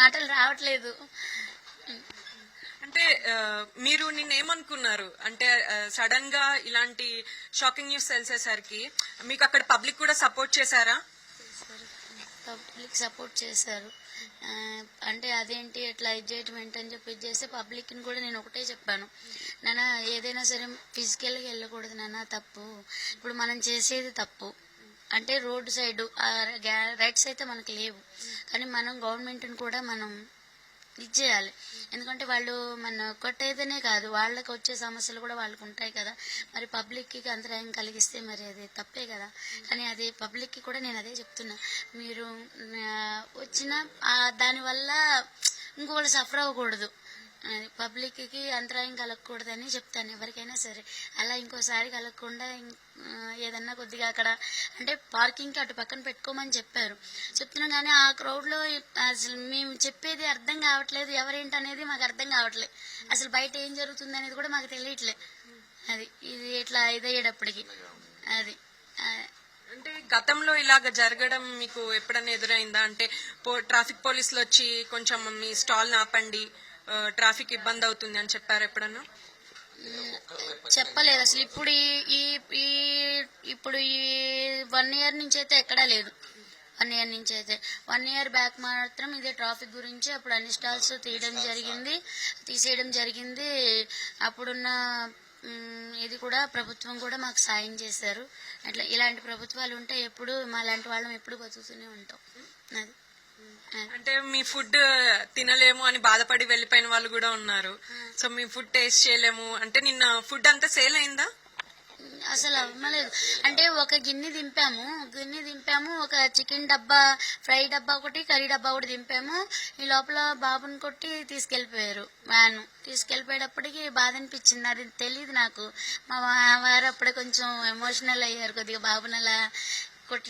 మాటలు రావట్లేదు. అంటే మీరు నిన్నేమనుకున్నారు? అంటే సడన్ గా ఇలాంటి షాకింగ్ న్యూస్ తెలిసేసరికి మీకు అక్కడ పబ్లిక్ కూడా సపోర్ట్ చేశారా? పబ్లిక్ సపోర్ట్ చేశారు. అంటే అదేంటి ఎట్లా ఇది చేయటం ఏంటని చెప్పి చేస్తే పబ్లిక్ ని కూడా నేను ఒకటే చెప్పాను, నాన్న ఏదైనా సరే ఫిజికల్గా వెళ్ళకూడదు నాన్న, తప్పు. ఇప్పుడు మనం చేసేది తప్పు. అంటే రోడ్డు సైడ్ రైట్స్ అయితే మనకు లేవు, కానీ మనం గవర్నమెంట్ని కూడా మనం ఇది చేయాలి. ఎందుకంటే వాళ్ళు మన ఒక్కటైతేనే కాదు, వాళ్ళకి వచ్చే సమస్యలు కూడా వాళ్ళకు ఉంటాయి కదా. మరి పబ్లిక్కి అంతరాయం కలిగిస్తే మరి అది తప్పే కదా. కానీ అది పబ్లిక్కి కూడా నేను అదే చెప్తున్నా, మీరు వచ్చిన దానివల్ల ఇంకొకళ్ళు సఫర్ అవ్వకూడదు, పబ్లిక్కి అంతరాయం కలగకూడదని చెప్తాను ఎవరికైనా సరే. అలా ఇంకోసారి కలగకుండా ఏదన్నా కొద్దిగా అక్కడ అంటే పార్కింగ్కి అటు పక్కన పెట్టుకోమని చెప్తున్నాం, కానీ ఆ క్రౌడ్లో అసలు మేము చెప్పేది అర్థం కావట్లేదు, ఎవరేంటనేది మాకు అర్థం కావట్లేదు, అసలు బయట ఏం జరుగుతుంది అనేది కూడా మాకు తెలియట్లే. అది ఇది ఇట్లా ఇదయ్యేటప్పటికి అది అంటే గతంలో ఇలాగ జరగడం మీకు ఎప్పుడైనా ఎదురైందా? అంటే ట్రాఫిక్ పోలీసులు వచ్చి కొంచెం మీ స్టాల్ ఆపండి, ట్రాఫిక్ ఇబ్బంది అవుతుంది అని చెప్పారు ఎప్పుడన్నా? చెప్పలేదు అసలు. ఇప్పుడు ఈ 1 year నుంచి అయితే ఎక్కడా లేదు. 1 year నుంచి అయితే 1 year బ్యాక్ మాత్రం ఇదే ట్రాఫిక్ గురించి అప్పుడు అన్ని స్టాల్స్ తీసేయడం జరిగింది. అప్పుడున్న ఇది కూడా ప్రభుత్వం కూడా మాకు సాయం చేశారు. అట్లా ఇలాంటి ప్రభుత్వాలు ఉంటే ఎప్పుడు మా లాంటి వాళ్ళం ఎప్పుడు బతుకుతూనే ఉంటాం. అది అంటే మీ ఫుడ్ తినలేము అని బాధపడి వెళ్లిపోయిన వాళ్ళు కూడా ఉన్నారు. సో మీ ఫుడ్ టేస్ట్ చేయలేము అంటే నిన్న ఫుడ్ అంతా సేల్ అయిందా? అసలు అవ్వలేదు. అంటే ఒక గిన్నె దింపాము, ఒక చికెన్ డబ్బా, ఫ్రై డబ్బా ఒకటి, కర్రీ డబ్బా ఒకటి దింపాము. ఈ లోపల బాబుని కొట్టి తీసుకెళ్లిపోయారు. తీసుకెళ్లిపోయేటప్పటికి బాధ అనిపించింది, అది తెలియదు నాకు. మా వారు అప్పుడే కొంచెం ఎమోషనల్ అయ్యారు, కొద్దిగా బాబుని అలా కొట్టి